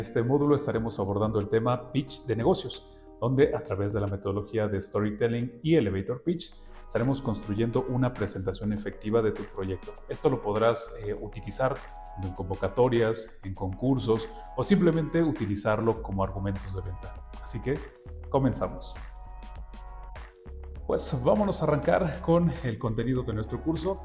En este módulo estaremos abordando el tema pitch de negocios, donde a través de la metodología de storytelling y elevator pitch estaremos construyendo una presentación efectiva de tu proyecto. Esto lo podrás utilizar en convocatorias, en concursos o simplemente utilizarlo como argumentos de venta. Así que comenzamos. Pues vámonos a arrancar con el contenido de nuestro curso.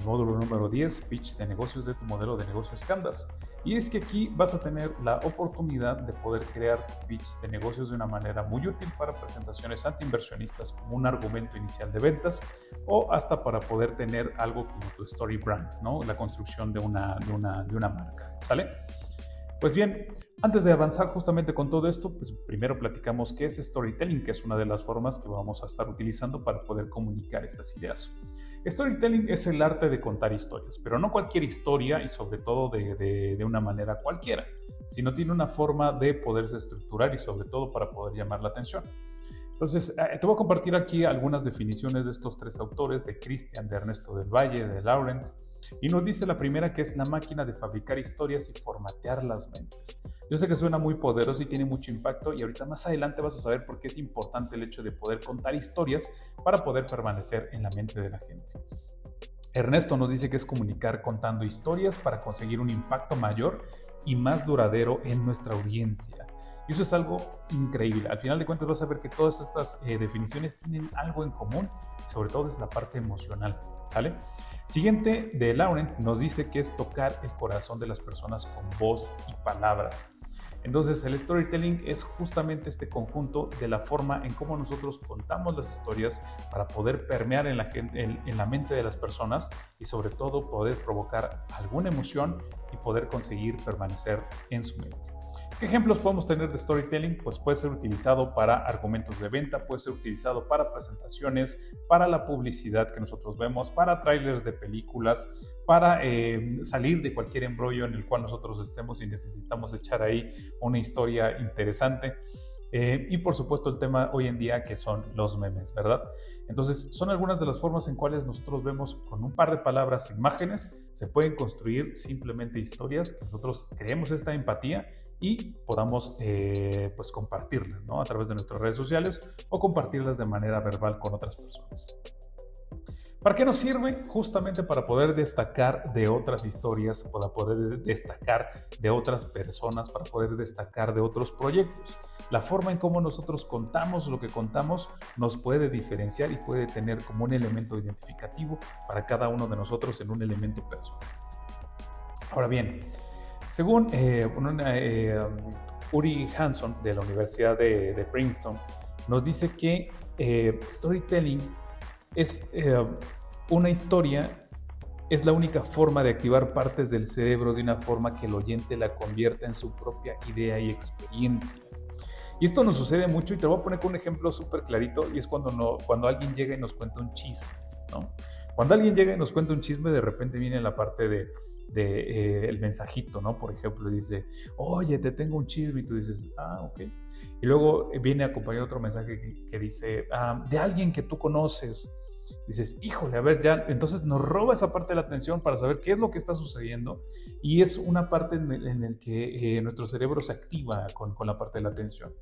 Módulo número 10, pitch de negocios de tu modelo de negocios Canvas. Y es que aquí vas a tener la oportunidad de poder crear tu pitch de negocios de una manera muy útil para presentaciones ante inversionistas como un argumento inicial de ventas o hasta para poder tener algo como tu story brand, ¿no? La construcción de una marca, ¿sale? Pues bien, antes de avanzar justamente con todo esto, pues primero platicamos qué es storytelling, que es una de las formas que vamos a estar utilizando para poder comunicar estas ideas. Storytelling es el arte de contar historias, pero no cualquier historia y sobre todo de una manera cualquiera, sino tiene una forma de poderse estructurar y sobre todo para poder llamar la atención. Entonces, te voy a compartir aquí algunas definiciones de estos tres autores, de Christian, de Ernesto del Valle, de Laurent, y nos dice la primera que es la máquina de fabricar historias y formatear las mentes. Yo sé que suena muy poderoso y tiene mucho impacto y ahorita más adelante vas a saber por qué es importante el hecho de poder contar historias para poder permanecer en la mente de la gente. Ernesto nos dice que es comunicar contando historias para conseguir un impacto mayor y más duradero en nuestra audiencia. Y eso es algo increíble. Al final de cuentas vas a ver que todas estas definiciones tienen algo en común, sobre todo es la parte emocional, ¿vale? Siguiente, de Laurent, nos dice que es tocar el corazón de las personas con voz y palabras. Entonces, el storytelling es justamente este conjunto de la forma en cómo nosotros contamos las historias para poder permear en la mente de las personas y sobre todo poder provocar alguna emoción y poder conseguir permanecer en su mente. ¿Qué ejemplos podemos tener de storytelling? Pues puede ser utilizado para argumentos de venta, puede ser utilizado para presentaciones, para la publicidad que nosotros vemos, para trailers de películas, para salir de cualquier embrollo en el cual nosotros estemos y necesitamos echar ahí una historia interesante. Y por supuesto el tema hoy en día que son los memes, ¿verdad? Entonces son algunas de las formas en cuales nosotros vemos con un par de palabras, imágenes, se pueden construir simplemente historias que nosotros creemos esta empatía y podamos pues compartirlas, ¿no? A través de nuestras redes sociales o compartirlas de manera verbal con otras personas. ¿Para qué nos sirve? Justamente para poder destacar de otras historias, para poder destacar de otras personas, para poder destacar de otros proyectos. La forma en cómo nosotros contamos lo que contamos nos puede diferenciar y puede tener como un elemento identificativo para cada uno de nosotros en un elemento personal. Ahora bien, según Uri Hanson de la Universidad de Princeton, nos dice que storytelling es una historia, es la única forma de activar partes del cerebro de una forma que el oyente la convierta en su propia idea y experiencia. Y esto nos sucede mucho y te voy a poner con un ejemplo súper clarito y es cuando alguien llega y nos cuenta un chisme, ¿no? Cuando alguien llega y nos cuenta un chisme, de repente viene la parte de el mensajito, ¿no? Por ejemplo, dice, oye, te tengo un chisme y tú dices, ok. Y luego viene acompañado otro mensaje que dice, de alguien que tú conoces. Dices, híjole, a ver, ya, entonces nos roba esa parte de la atención para saber qué es lo que está sucediendo y es una parte en el que nuestro cerebro se activa con la parte de la atención.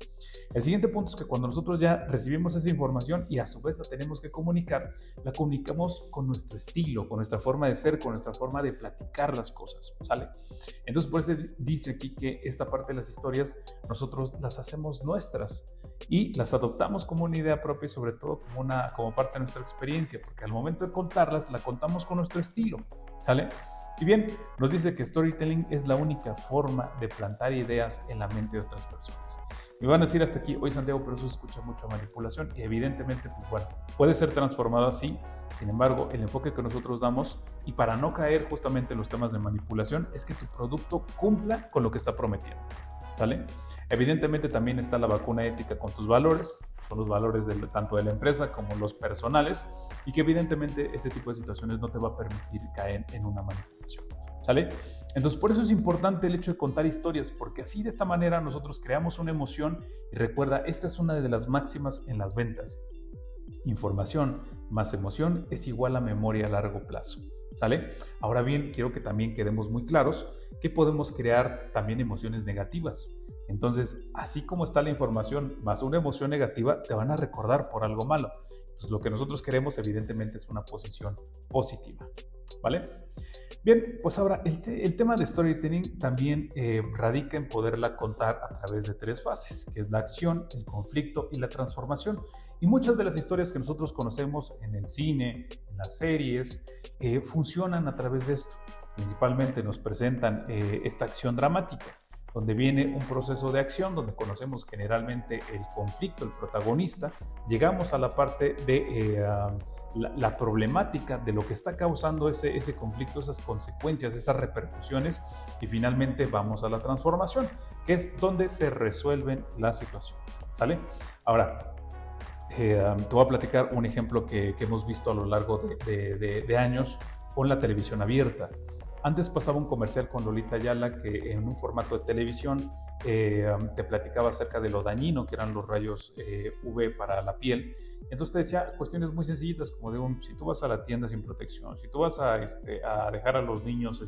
El siguiente punto es que cuando nosotros ya recibimos esa información y a su vez la tenemos que comunicar, la comunicamos con nuestro estilo, con nuestra forma de ser, con nuestra forma de platicar las cosas, ¿sale? Entonces por eso dice aquí que esta parte de las historias nosotros las hacemos nuestras y las adoptamos como una idea propia y sobre todo como parte de nuestra experiencia, porque al momento de contarlas, la contamos con nuestro estilo, ¿sale? Y bien, nos dice que storytelling es la única forma de plantar ideas en la mente de otras personas. Me van a decir hasta aquí, oye Santiago, pero eso se escucha mucho a manipulación y evidentemente, pues bueno, puede ser transformado así. Sin embargo, el enfoque que nosotros damos y para no caer justamente en los temas de manipulación es que tu producto cumpla con lo que está prometiendo, ¿sale? Evidentemente también está la vacuna ética con tus valores, son los valores tanto de la empresa como los personales y que evidentemente ese tipo de situaciones no te va a permitir caer en una manipulación, ¿sale? Entonces por eso es importante el hecho de contar historias, porque así de esta manera nosotros creamos una emoción y recuerda, esta es una de las máximas en las ventas. Información más emoción es igual a memoria a largo plazo. ¿sale? Ahora bien, quiero que también quedemos muy claros que podemos crear también emociones negativas. Entonces, así como está la información más una emoción negativa, te van a recordar por algo malo. Entonces, lo que nosotros queremos, evidentemente, es una posición positiva, ¿vale? Bien, pues ahora el tema de storytelling también radica en poderla contar a través de 3 fases, que es la acción, el conflicto y la transformación. Y muchas de las historias que nosotros conocemos en el cine, en las series, funcionan a través de esto. Principalmente nos presentan esta acción dramática, donde viene un proceso de acción, donde conocemos generalmente el conflicto, el protagonista, llegamos a la parte de la problemática de lo que está causando ese conflicto, esas consecuencias, esas repercusiones, y finalmente vamos a la transformación, que es donde se resuelven las situaciones, ¿sale? Ahora, te voy a platicar un ejemplo que hemos visto a lo largo de años con la televisión abierta. Antes pasaba un comercial con Lolita Ayala que en un formato de televisión te platicaba acerca de lo dañino que eran los rayos UV para la piel. Entonces te decía cuestiones muy sencillitas como si tú vas a la tienda sin protección, si tú vas a dejar a los niños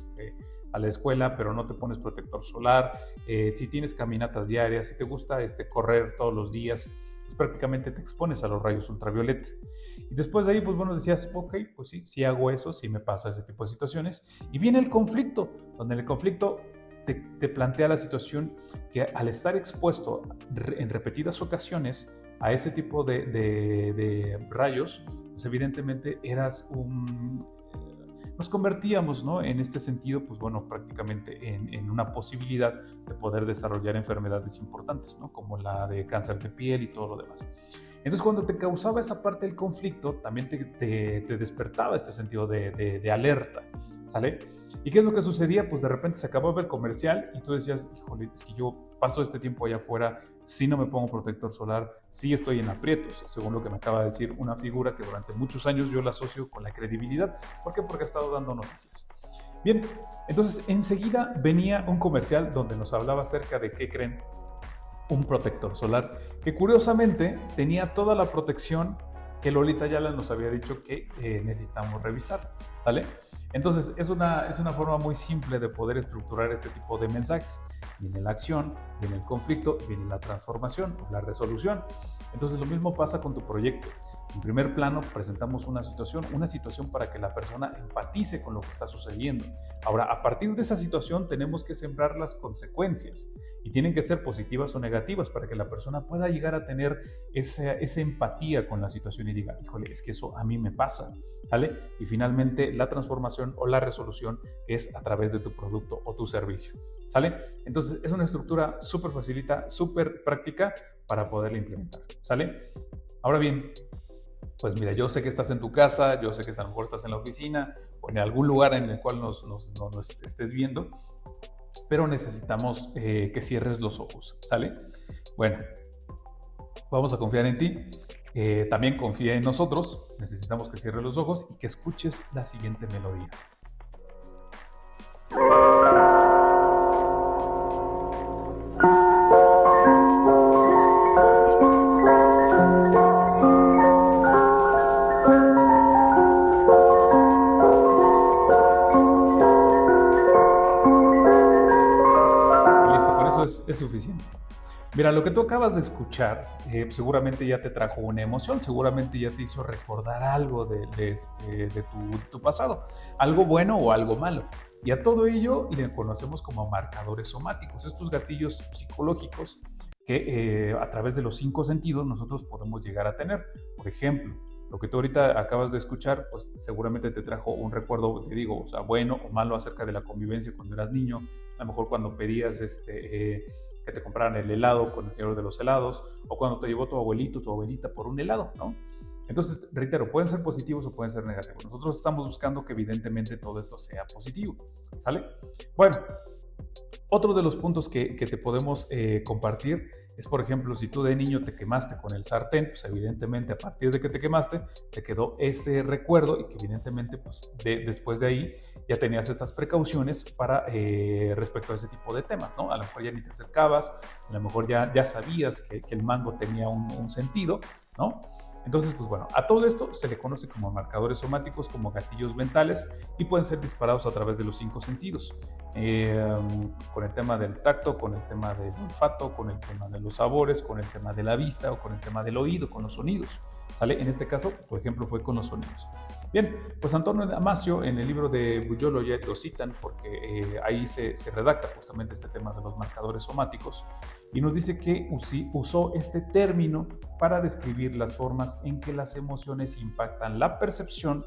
a la escuela pero no te pones protector solar, si tienes caminatas diarias, si te gusta correr todos los días, pues prácticamente te expones a los rayos ultravioleta. Y después de ahí, pues bueno, decías, ok, pues sí, si hago eso, sí me pasa ese tipo de situaciones. Y viene el conflicto, donde en el conflicto te plantea la situación que al estar expuesto en repetidas ocasiones a ese tipo de rayos, pues evidentemente nos convertíamos, ¿no? En este sentido, pues bueno, prácticamente en una posibilidad de poder desarrollar enfermedades importantes, ¿no? Como la de cáncer de piel y todo lo demás. Entonces, cuando te causaba esa parte del conflicto, también te despertaba este sentido de alerta, ¿sale? ¿Y qué es lo que sucedía? Pues de repente se acababa el comercial y tú decías, híjole, es que yo paso este tiempo allá afuera, si no me pongo protector solar, sí estoy en aprietos, según lo que me acaba de decir una figura que durante muchos años yo la asocio con la credibilidad. ¿Por qué? Porque ha estado dando noticias. Bien, entonces enseguida venía un comercial donde nos hablaba acerca de, ¿qué creen? Un protector solar, que curiosamente tenía toda la protección que Lolita Ayala nos había dicho que necesitamos revisar, ¿sale? Entonces es una forma muy simple de poder estructurar este tipo de mensajes. Viene la acción, viene el conflicto, viene la transformación, la resolución. Entonces lo mismo pasa con tu proyecto. En primer plano presentamos una situación para que la persona empatice con lo que está sucediendo. Ahora, a partir de esa situación tenemos que sembrar las consecuencias y tienen que ser positivas o negativas para que la persona pueda llegar a tener esa empatía con la situación y diga, híjole, es que eso a mí me pasa, ¿sale? Y finalmente la transformación o la resolución es a través de tu producto o tu servicio, ¿sale? Entonces es una estructura súper facilita, súper práctica para poderla implementar, ¿sale? Ahora bien, pues mira, yo sé que estás en tu casa, yo sé que a lo mejor estás en la oficina o en algún lugar en el cual nos estés viendo, pero necesitamos que cierres los ojos, ¿sale? Bueno, vamos a confiar en ti. También confía en nosotros. Necesitamos que cierres los ojos y que escuches la siguiente melodía. Es suficiente. Mira, lo que tú acabas de escuchar seguramente ya te trajo una emoción, seguramente ya te hizo recordar algo de tu pasado, algo bueno o algo malo. Y a todo ello le conocemos como marcadores somáticos, estos gatillos psicológicos que a través de los 5 sentidos nosotros podemos llegar a tener. Por ejemplo, lo que tú ahorita acabas de escuchar, pues seguramente te trajo un recuerdo, te digo, o sea, bueno o malo acerca de la convivencia cuando eras niño, a lo mejor cuando pedías que te compraran el helado con el señor de los helados, o cuando te llevó tu abuelito o tu abuelita por un helado, ¿no? Entonces, reitero, pueden ser positivos o pueden ser negativos. Nosotros estamos buscando que evidentemente todo esto sea positivo, ¿sale? Bueno, otro de los puntos que te podemos compartir es, por ejemplo, si tú de niño te quemaste con el sartén, pues evidentemente a partir de que te quemaste, te quedó ese recuerdo y que evidentemente pues después de ahí ya tenías estas precauciones para respecto a ese tipo de temas, ¿no? A lo mejor ya ni te acercabas, a lo mejor ya sabías que el mango tenía un sentido, ¿no? Entonces, pues bueno, a todo esto se le conoce como marcadores somáticos, como gatillos mentales, y pueden ser disparados a través de los 5 sentidos, con el tema del tacto, con el tema del olfato, con el tema de los sabores, con el tema de la vista o con el tema del oído, con los sonidos, ¿vale? En este caso, por ejemplo, fue con los sonidos. Bien, pues Antonio Damasio en el libro de Buyolo ya lo citan porque ahí se redacta justamente este tema de los marcadores somáticos y nos dice que usó este término para describir las formas en que las emociones impactan la percepción,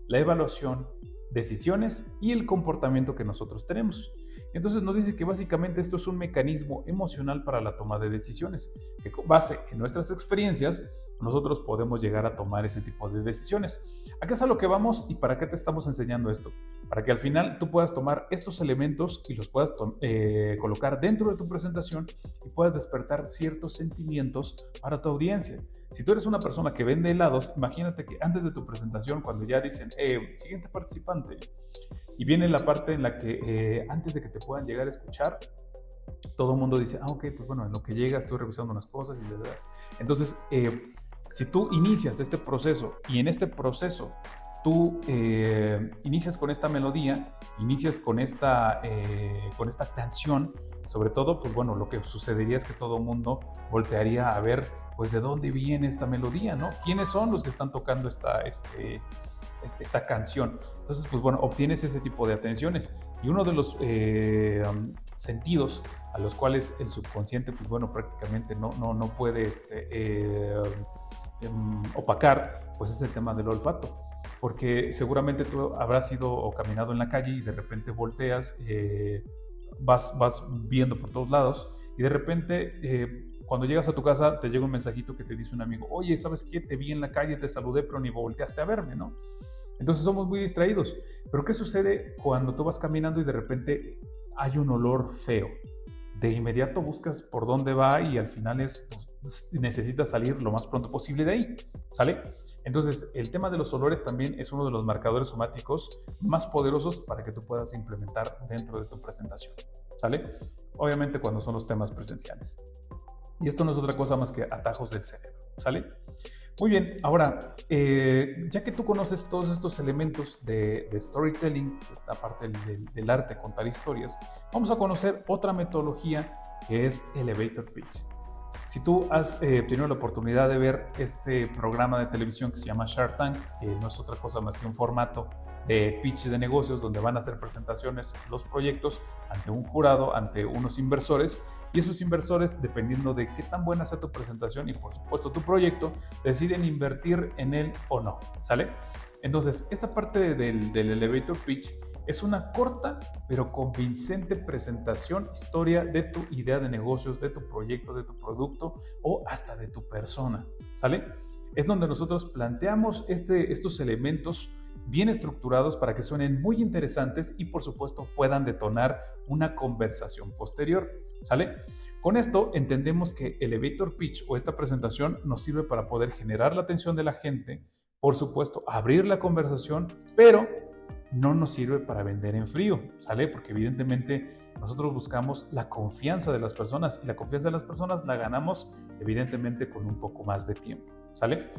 la evaluación, decisiones y el comportamiento que nosotros tenemos. Entonces nos dice que básicamente esto es un mecanismo emocional para la toma de decisiones, que con base en nuestras experiencias nosotros podemos llegar a tomar ese tipo de decisiones. ¿A qué es a lo que vamos y para qué te estamos enseñando esto? Para que al final tú puedas tomar estos elementos y los puedas colocar dentro de tu presentación y puedas despertar ciertos sentimientos para tu audiencia. Si tú eres una persona que vende helados, imagínate que antes de tu presentación, cuando ya dicen, siguiente participante, y viene la parte en la que antes de que te puedan llegar a escuchar, todo el mundo dice, ok, pues bueno, en lo que llega estoy revisando unas cosas y verdad. Entonces, si tú inicias este proceso y en este proceso tú inicias con esta melodía, inicias con esta canción, sobre todo, pues bueno, lo que sucedería es que todo el mundo voltearía a ver, pues, de dónde viene esta melodía, ¿no? ¿Quiénes son los que están tocando esta canción? Entonces, pues bueno, obtienes ese tipo de atenciones. Y uno de los sentidos a los cuales el subconsciente, pues bueno, prácticamente no puede opacar, pues es el tema del olfato. Porque seguramente tú habrás ido o caminado en la calle y de repente volteas, vas viendo por todos lados y de repente cuando llegas a tu casa te llega un mensajito que te dice un amigo, oye, ¿sabes qué? Te vi en la calle, te saludé, pero ni volteaste a verme, ¿no? Entonces somos muy distraídos. Pero ¿qué sucede cuando tú vas caminando y de repente hay un olor feo? De inmediato buscas por dónde va y al final pues, necesitas salir lo más pronto posible de ahí, ¿sale? Entonces, el tema de los olores también es uno de los marcadores somáticos más poderosos para que tú puedas implementar dentro de tu presentación, ¿sale? Obviamente cuando son los temas presenciales. Y esto no es otra cosa más que atajos del cerebro, ¿sale? Muy bien, ahora, ya que tú conoces todos estos elementos de storytelling, aparte del arte, contar historias, vamos a conocer otra metodología que es Elevator Pitch. Si tú has tenido la oportunidad de ver este programa de televisión que se llama Shark Tank, que no es otra cosa más que un formato de pitch de negocios donde van a hacer presentaciones los proyectos ante un jurado, ante unos inversores, y esos inversores, dependiendo de qué tan buena sea tu presentación y por supuesto tu proyecto, deciden invertir en él o no, ¿sale? Entonces, esta parte del elevator pitch es una corta pero convincente presentación, historia de tu idea de negocios, de tu proyecto, de tu producto o hasta de tu persona, ¿sale? Es donde nosotros planteamos estos elementos bien estructurados para que suenen muy interesantes y por supuesto puedan detonar una conversación posterior, ¿sale? Con esto entendemos que elevator pitch o esta presentación nos sirve para poder generar la atención de la gente, por supuesto abrir la conversación, pero no nos sirve para vender en frío, ¿sale? Porque evidentemente nosotros buscamos la confianza de las personas y la confianza de las personas la ganamos evidentemente con un poco más de tiempo, ¿sale?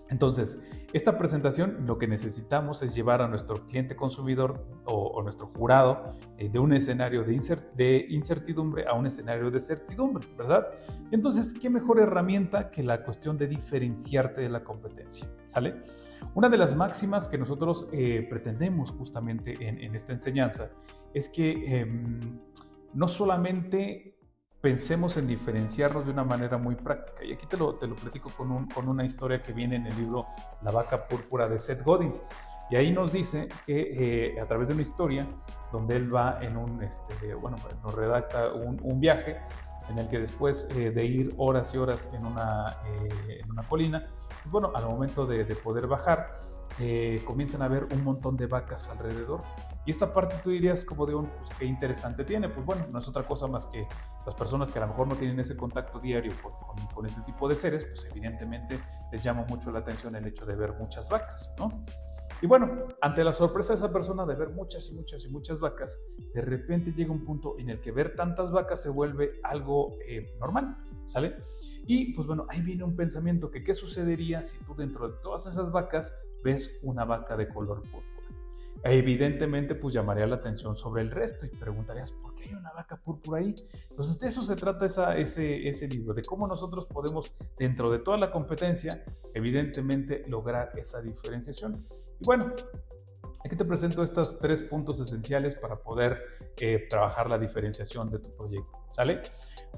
Entonces, esta presentación lo que necesitamos es llevar a nuestro cliente consumidor o nuestro jurado de un escenario de incertidumbre a un escenario de certidumbre, ¿verdad? Entonces, ¿qué mejor herramienta que la cuestión de diferenciarte de la competencia? ¿Sale? Una de las máximas que nosotros pretendemos justamente en esta enseñanza es que no solamente pensemos en diferenciarnos de una manera muy práctica. Y aquí te lo platico con una historia que viene en el libro La vaca púrpura de Seth Godin. Y ahí nos dice que a través de una historia donde él va en nos redacta un viaje en el que después de ir horas y horas en una colina, pues bueno, al momento de poder bajar, comienzan a ver un montón de vacas alrededor. Y esta parte tú dirías como de pues qué interesante tiene. Pues bueno, no es otra cosa más que las personas que a lo mejor no tienen ese contacto diario con este tipo de seres, pues evidentemente les llama mucho la atención el hecho de ver muchas vacas, ¿no? Y bueno, ante la sorpresa de esa persona de ver muchas y muchas y muchas vacas, de repente llega un punto en el que ver tantas vacas se vuelve algo normal, ¿sale? Y pues bueno, ahí viene un pensamiento que qué sucedería si tú dentro de todas esas vacas ves una vaca de color púrpura. Evidentemente, pues llamaría la atención sobre el resto y preguntarías, ¿por qué hay una vaca púrpura ahí? Entonces, de eso se trata ese libro, de cómo nosotros podemos, dentro de toda la competencia, evidentemente lograr esa diferenciación. Y bueno, aquí te presento estos 3 puntos esenciales para poder trabajar la diferenciación de tu proyecto, ¿sale?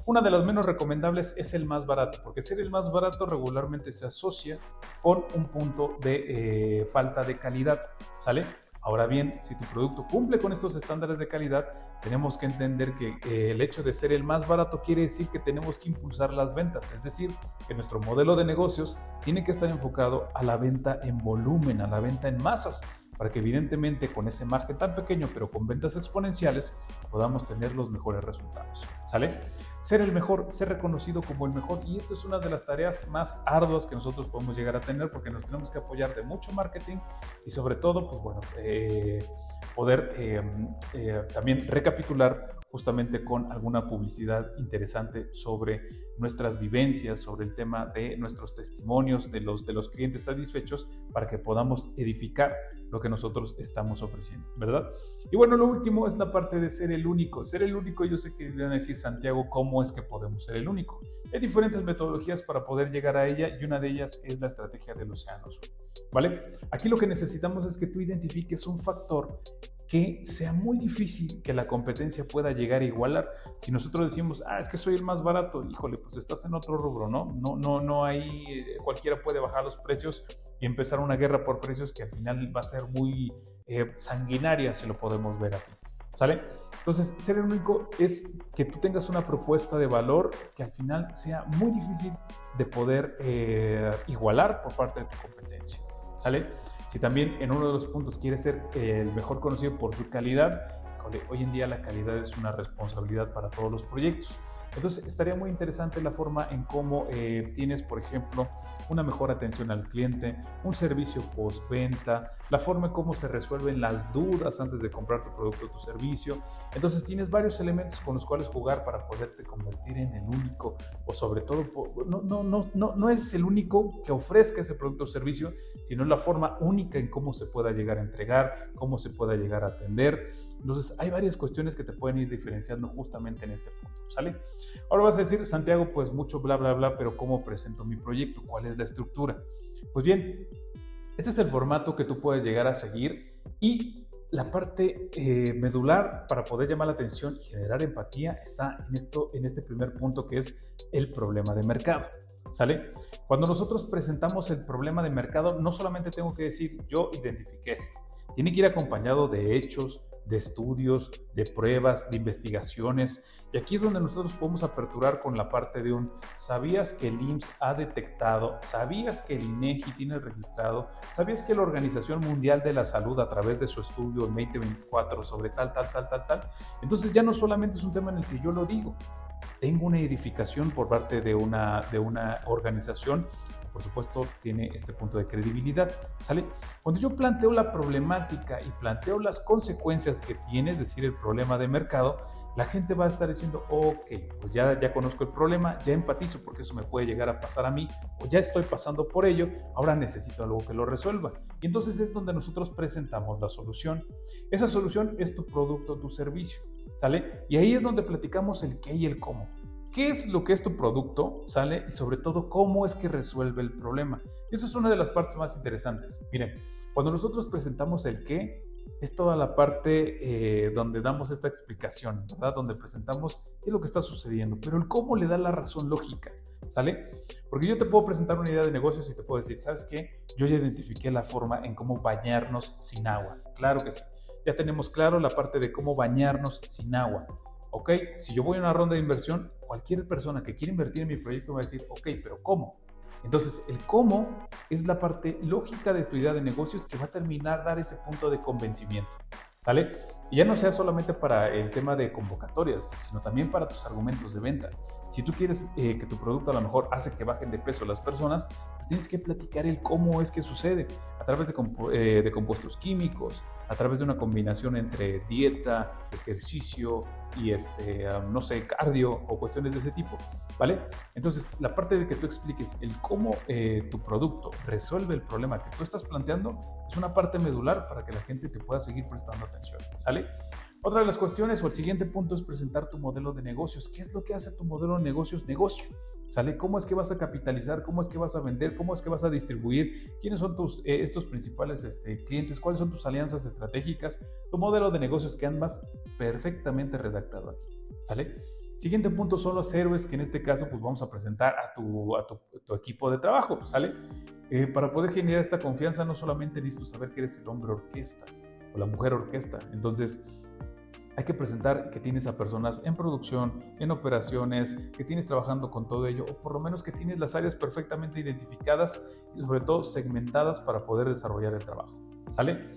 Una de las menos recomendables es el más barato, porque ser el más barato regularmente se asocia con un punto de falta de calidad, ¿sale? Ahora bien, si tu producto cumple con estos estándares de calidad, tenemos que entender que el hecho de ser el más barato quiere decir que tenemos que impulsar las ventas, es decir, que nuestro modelo de negocios tiene que estar enfocado a la venta en volumen, a la venta en masas, para que evidentemente con ese margen tan pequeño pero con ventas exponenciales podamos tener los mejores resultados, ¿sale? Ser el mejor, ser reconocido como el mejor, y esto es una de las tareas más arduas que nosotros podemos llegar a tener porque nos tenemos que apoyar de mucho marketing y sobre todo, pues bueno, poder también recapitular justamente con alguna publicidad interesante sobre nuestras vivencias, sobre el tema de nuestros testimonios de los clientes satisfechos para que podamos edificar lo que nosotros estamos ofreciendo, ¿verdad? Y bueno, lo último es la parte de ser el único. Ser el único, yo sé que van a decir, Santiago, ¿cómo es que podemos ser el único? Hay diferentes metodologías para poder llegar a ella y una de ellas es la estrategia del océano azul, ¿vale? Aquí lo que necesitamos es que tú identifiques un factor que sea muy difícil que la competencia pueda llegar a igualar. Si nosotros decimos, es que soy el más barato, híjole, pues estás en otro rubro, ¿no? No hay, cualquiera puede bajar los precios y empezar una guerra por precios que al final va a ser muy sanguinaria, si lo podemos ver así, ¿sale? Entonces, ser el único es que tú tengas una propuesta de valor que al final sea muy difícil de poder igualar por parte de tu competencia, ¿sale? Si también en uno de los puntos quieres ser el mejor conocido por tu calidad, hoy en día la calidad es una responsabilidad para todos los proyectos. Entonces estaría muy interesante la forma en cómo tienes, por ejemplo, una mejor atención al cliente, un servicio postventa, la forma en cómo se resuelven las dudas antes de comprar tu producto o tu servicio. Entonces tienes varios elementos con los cuales jugar para poderte convertir en el único, o sobre todo, no es el único que ofrezca ese producto o servicio, sino la forma única en cómo se pueda llegar a entregar, cómo se pueda llegar a atender. Entonces hay varias cuestiones que te pueden ir diferenciando justamente en este punto, ¿sale? Ahora vas a decir, Santiago, pues mucho bla, bla, bla, pero ¿cómo presento mi proyecto? ¿Cuál es la estructura? Pues bien, este es el formato que tú puedes llegar a seguir y la parte medular para poder llamar la atención y generar empatía está en este primer punto que es el problema de mercado, ¿sale? Cuando nosotros presentamos el problema de mercado, no solamente tengo que decir yo identifiqué esto, tiene que ir acompañado de hechos, de estudios, de pruebas, de investigaciones. Y aquí es donde nosotros podemos aperturar con la parte de ¿sabías que el IMSS ha detectado? ¿Sabías que el INEGI tiene registrado? ¿Sabías que la Organización Mundial de la Salud a través de su estudio en 2024 sobre tal? Entonces ya no solamente es un tema en el que yo lo digo, tengo una edificación por parte de una organización, por supuesto, tiene este punto de credibilidad, ¿sale? Cuando yo planteo la problemática y planteo las consecuencias que tiene, es decir, el problema de mercado, la gente va a estar diciendo, ok, pues ya conozco el problema, ya empatizo porque eso me puede llegar a pasar a mí, o ya estoy pasando por ello, ahora necesito algo que lo resuelva. Y entonces es donde nosotros presentamos la solución. Esa solución es tu producto, tu servicio, ¿sale? Y ahí es donde platicamos el qué y el cómo. ¿Qué es lo que es tu producto? ¿Sale? Y sobre todo, ¿cómo es que resuelve el problema? Eso es una de las partes más interesantes. Miren, cuando nosotros presentamos el qué, es toda la parte donde damos esta explicación, ¿verdad? Donde presentamos qué es lo que está sucediendo, pero el cómo le da la razón lógica, ¿sale? Porque yo te puedo presentar una idea de negocios y te puedo decir, ¿sabes qué? Yo ya identifiqué la forma en cómo bañarnos sin agua. Claro que sí. Ya tenemos claro la parte de cómo bañarnos sin agua. Ok, si yo voy a una ronda de inversión, cualquier persona que quiera invertir en mi proyecto va a decir, ok, pero ¿cómo? Entonces, el cómo es la parte lógica de tu idea de negocios que va a terminar dar ese punto de convencimiento, ¿sale? Y ya no sea solamente para el tema de convocatorias, sino también para tus argumentos de venta. Si tú quieres que tu producto a lo mejor hace que bajen de peso las personas, pues tienes que platicar el cómo es que sucede, a través de compuestos químicos, a través de una combinación entre dieta, ejercicio y no sé, cardio o cuestiones de ese tipo, ¿vale? Entonces, la parte de que tú expliques el cómo tu producto resuelve el problema que tú estás planteando es una parte medular para que la gente te pueda seguir prestando atención, ¿sale? Otra de las cuestiones o el siguiente punto es presentar tu modelo de negocios. ¿Qué es lo que hace tu modelo de negocios? Negocio. ¿Sale? ¿Cómo es que vas a capitalizar? ¿Cómo es que vas a vender? ¿Cómo es que vas a distribuir? ¿Quiénes son estos principales clientes? ¿Cuáles son tus alianzas estratégicas? Tu modelo de negocios que andas perfectamente redactado aquí. ¿Sale? Siguiente punto son los héroes que en este caso pues vamos a presentar a tu equipo de trabajo. ¿Sale? Para poder generar esta confianza no solamente necesitas saber que eres el hombre orquesta o la mujer orquesta. Entonces, hay que presentar que tienes a personas en producción, en operaciones, que tienes trabajando con todo ello, o por lo menos que tienes las áreas perfectamente identificadas y sobre todo segmentadas para poder desarrollar el trabajo. ¿Sale?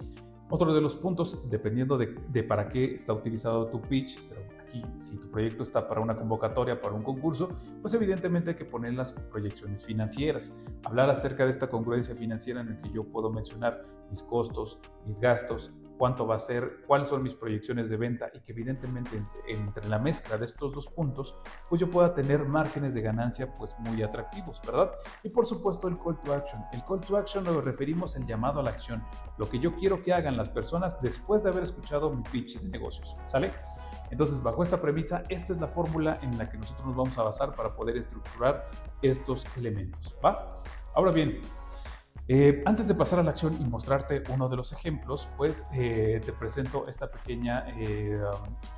Otro de los puntos, dependiendo de para qué está utilizado tu pitch, pero aquí si tu proyecto está para una convocatoria, para un concurso, pues evidentemente hay que poner las proyecciones financieras. Hablar acerca de esta congruencia financiera en el que yo puedo mencionar mis costos, mis gastos, cuánto va a ser, cuáles son mis proyecciones de venta y que evidentemente entre la mezcla de estos dos puntos, pues yo pueda tener márgenes de ganancia pues muy atractivos, ¿verdad? Y por supuesto el call to action. El call to action lo referimos al llamado a la acción, lo que yo quiero que hagan las personas después de haber escuchado mi pitch de negocios, ¿sale? Entonces, bajo esta premisa, esta es la fórmula en la que nosotros nos vamos a basar para poder estructurar estos elementos, ¿va? Ahora bien, antes de pasar a la acción y mostrarte uno de los ejemplos, pues te presento esta pequeña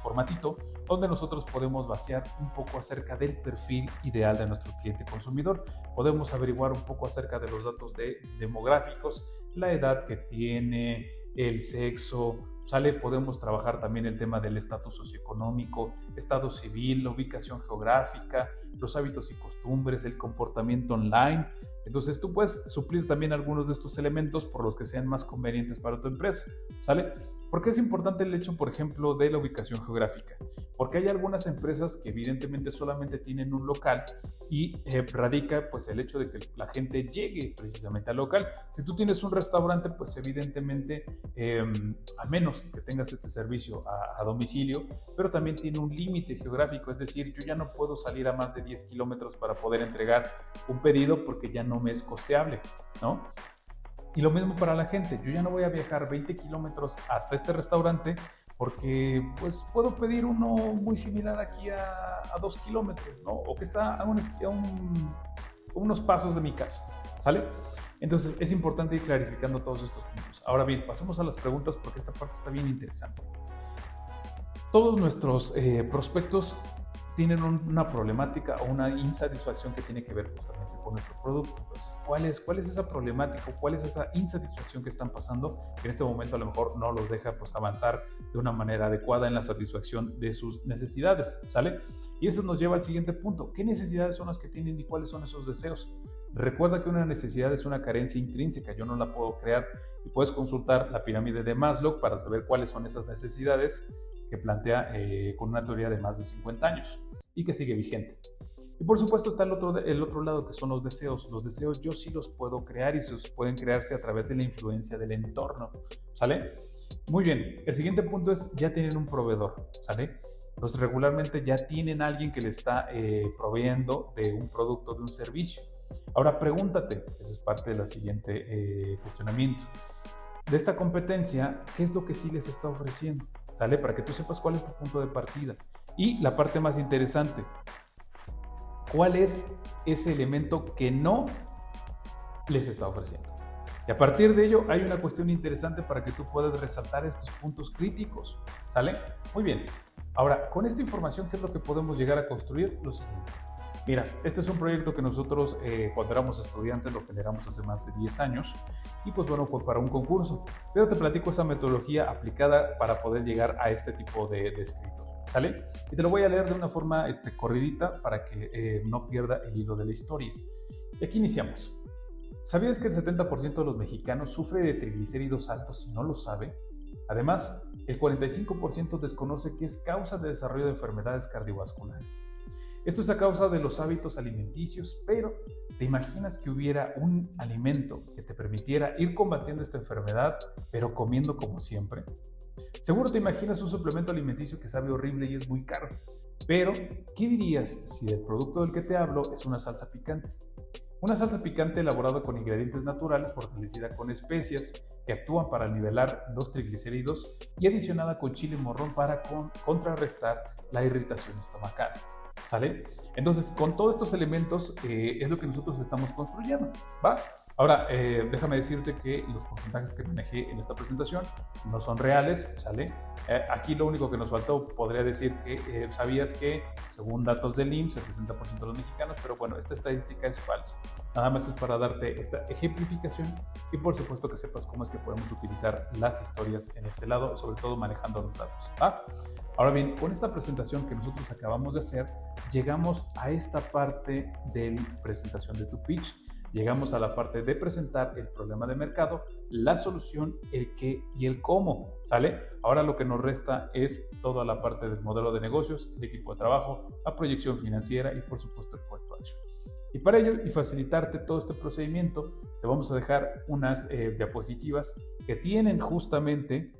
formatito donde nosotros podemos vaciar un poco acerca del perfil ideal de nuestro cliente consumidor. Podemos averiguar un poco acerca de los datos demográficos, la edad que tiene, el sexo, ¿sale? Podemos trabajar también el tema del estatus socioeconómico, estado civil, la ubicación geográfica, los hábitos y costumbres, el comportamiento online. Entonces tú puedes suplir también algunos de estos elementos por los que sean más convenientes para tu empresa, ¿sale? ¿Por qué es importante el hecho, por ejemplo, de la ubicación geográfica? Porque hay algunas empresas que evidentemente solamente tienen un local y radica pues el hecho de que la gente llegue precisamente al local. Si tú tienes un restaurante, pues evidentemente a menos que tengas este servicio a domicilio, pero también tiene un límite geográfico, es decir, yo ya no puedo salir a más de 10 kilómetros para poder entregar un pedido porque ya no me es costeable, ¿no? Y lo mismo para la gente, yo ya no voy a viajar 20 kilómetros hasta este restaurante porque pues puedo pedir uno muy similar aquí a 2 kilómetros, ¿no? O que está a unos pasos de mi casa, ¿sale? Entonces es importante ir clarificando todos estos puntos. Ahora bien, pasemos a las preguntas porque esta parte está bien interesante. Todos nuestros prospectos tienen una problemática o una insatisfacción que tiene que ver justamente con nuestro producto. Entonces, ¿cuál es esa problemática o cuál es esa insatisfacción que están pasando que en este momento a lo mejor no los deja pues avanzar de una manera adecuada en la satisfacción de sus necesidades, ¿sale? Y eso nos lleva al siguiente punto. ¿Qué necesidades son las que tienen y cuáles son esos deseos? Recuerda que una necesidad es una carencia intrínseca, yo no la puedo crear y puedes consultar la pirámide de Maslow para saber cuáles son esas necesidades que plantea con una teoría de más de 50 años y que sigue vigente. Y por supuesto está el otro lado que son los deseos. Los deseos yo sí los puedo crear y pueden crearse a través de la influencia del entorno, ¿sale? Muy bien, el siguiente punto es ya tienen un proveedor, ¿sale? Pues regularmente ya tienen a alguien que le está proveyendo de un producto, de un servicio. Ahora pregúntate, eso es parte de la siguiente cuestionamiento. De esta competencia, ¿qué es lo que sí les está ofreciendo? ¿Sale? Para que tú sepas cuál es tu punto de partida. Y la parte más interesante, ¿cuál es ese elemento que no les está ofreciendo? Y a partir de ello hay una cuestión interesante para que tú puedas resaltar estos puntos críticos, ¿sale? Muy bien. Ahora, con esta información, ¿qué es lo que podemos llegar a construir? Lo siguiente. Mira, este es un proyecto que nosotros cuando éramos estudiantes lo generamos hace más de 10 años y pues bueno, fue para un concurso. Pero te platico esta metodología aplicada para poder llegar a este tipo de escritos, ¿sale? Y te lo voy a leer de una forma corridita para que no pierda el hilo de la historia. Y aquí iniciamos. ¿Sabías que el 70% de los mexicanos sufre de triglicéridos altos y no lo sabe? Además, el 45% desconoce que es causa de desarrollo de enfermedades cardiovasculares. Esto es a causa de los hábitos alimenticios, pero ¿te imaginas que hubiera un alimento que te permitiera ir combatiendo esta enfermedad, pero comiendo como siempre? Seguro te imaginas un suplemento alimenticio que sabe horrible y es muy caro. Pero, ¿qué dirías si el producto del que te hablo es una salsa picante? Una salsa picante elaborada con ingredientes naturales, fortalecida con especias que actúan para nivelar los triglicéridos y adicionada con chile morrón para contrarrestar la irritación estomacal. ¿Sale? Entonces, con todos estos elementos es lo que nosotros estamos construyendo, ¿va? Ahora, déjame decirte que los porcentajes que manejé en esta presentación no son reales, ¿sale? Aquí lo único que nos faltó, podría decir que sabías que, según datos del IMSS, el 70% de los mexicanos, pero bueno, esta estadística es falsa. Nada más es para darte esta ejemplificación y por supuesto que sepas cómo es que podemos utilizar las historias en este lado, sobre todo manejando los datos, ¿va? Ahora bien, con esta presentación que nosotros acabamos de hacer, llegamos a esta parte de la presentación de tu pitch. Llegamos a la parte de presentar el problema de mercado, la solución, el qué y el cómo, ¿sale? Ahora lo que nos resta es toda la parte del modelo de negocios, el equipo de trabajo, la proyección financiera y por supuesto el call to action. Y para ello y facilitarte todo este procedimiento, te vamos a dejar unas diapositivas que tienen justamente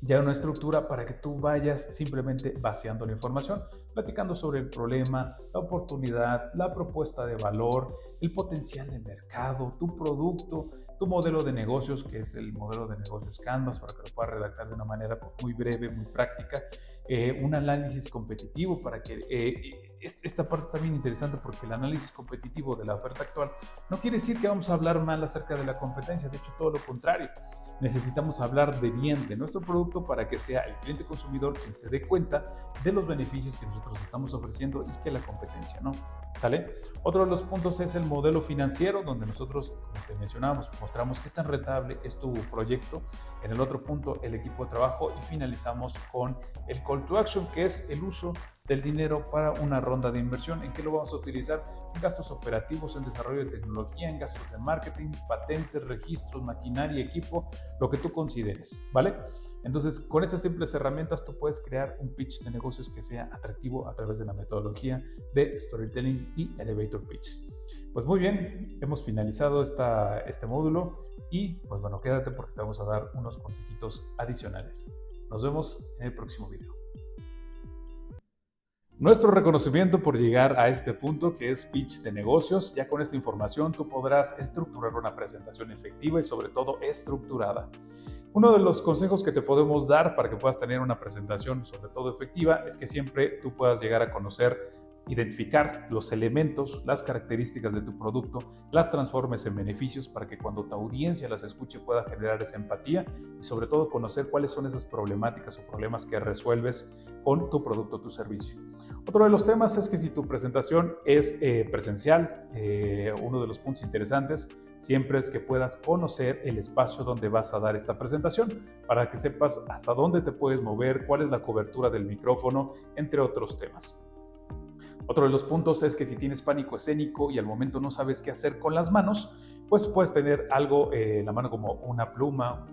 ya una estructura para que tú vayas simplemente vaciando la información, platicando sobre el problema, la oportunidad, la propuesta de valor, el potencial de mercado, tu producto, tu modelo de negocios, que es el modelo de negocios Canvas, para que lo puedas redactar de una manera muy breve, muy práctica, un análisis competitivo para que esta parte está bien interesante porque el análisis competitivo de la oferta actual no quiere decir que vamos a hablar mal acerca de la competencia, de hecho todo lo contrario. Necesitamos hablar de bien de nuestro producto para que sea el cliente consumidor quien se dé cuenta de los beneficios que nosotros estamos ofreciendo y que la competencia no. ¿Sale? Otro de los puntos es el modelo financiero, donde nosotros, como te mencionamos, mostramos qué tan rentable es tu proyecto. En el otro punto, el equipo de trabajo y finalizamos con el call to action, que es el uso del dinero para una ronda de inversión. ¿En qué lo vamos a utilizar? En gastos operativos, en desarrollo de tecnología, en gastos de marketing, patentes, registros, maquinaria, equipo, lo que tú consideres, ¿vale? Entonces, con estas simples herramientas tú puedes crear un pitch de negocios que sea atractivo a través de la metodología de Storytelling y Elevator Pitch. Pues muy bien, hemos finalizado este módulo y pues bueno, quédate porque te vamos a dar unos consejitos adicionales. Nos vemos en el próximo video. Nuestro reconocimiento por llegar a este punto que es pitch de negocios. Ya con esta información tú podrás estructurar una presentación efectiva y sobre todo estructurada. Uno de los consejos que te podemos dar para que puedas tener una presentación sobre todo efectiva es que siempre tú puedas llegar a conocer, identificar los elementos, las características de tu producto, las transformes en beneficios para que cuando tu audiencia las escuche pueda generar esa empatía y sobre todo conocer cuáles son esas problemáticas o problemas que resuelves con tu producto o tu servicio. Otro de los temas es que si tu presentación es presencial, uno de los puntos interesantes siempre es que puedas conocer el espacio donde vas a dar esta presentación para que sepas hasta dónde te puedes mover, cuál es la cobertura del micrófono, entre otros temas. Otro de los puntos es que si tienes pánico escénico y al momento no sabes qué hacer con las manos, pues puedes tener algo en la mano como una pluma,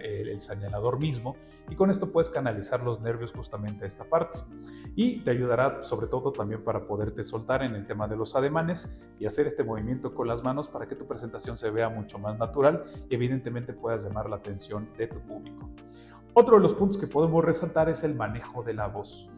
el señalador mismo, y con esto puedes canalizar los nervios justamente a esta parte. Y te ayudará sobre todo también para poderte soltar en el tema de los ademanes y hacer este movimiento con las manos para que tu presentación se vea mucho más natural y evidentemente puedas llamar la atención de tu público. Otro de los puntos que podemos resaltar es el manejo de la voz.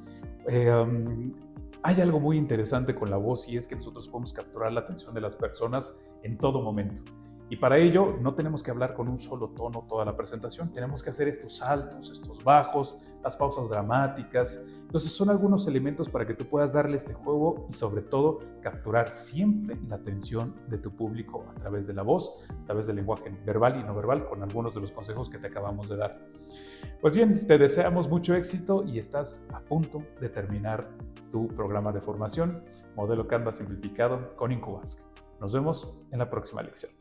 Hay algo muy interesante con la voz y es que nosotros podemos capturar la atención de las personas en todo momento. Y para ello no tenemos que hablar con un solo tono toda la presentación, tenemos que hacer estos altos, estos bajos, las pausas dramáticas. Entonces son algunos elementos para que tú puedas darle este juego y sobre todo capturar siempre la atención de tu público a través de la voz, a través del lenguaje verbal y no verbal, con algunos de los consejos que te acabamos de dar. Pues bien, te deseamos mucho éxito y estás a punto de terminar tu programa de formación, Modelo Canvas Simplificado con Incubask. Nos vemos en la próxima lección.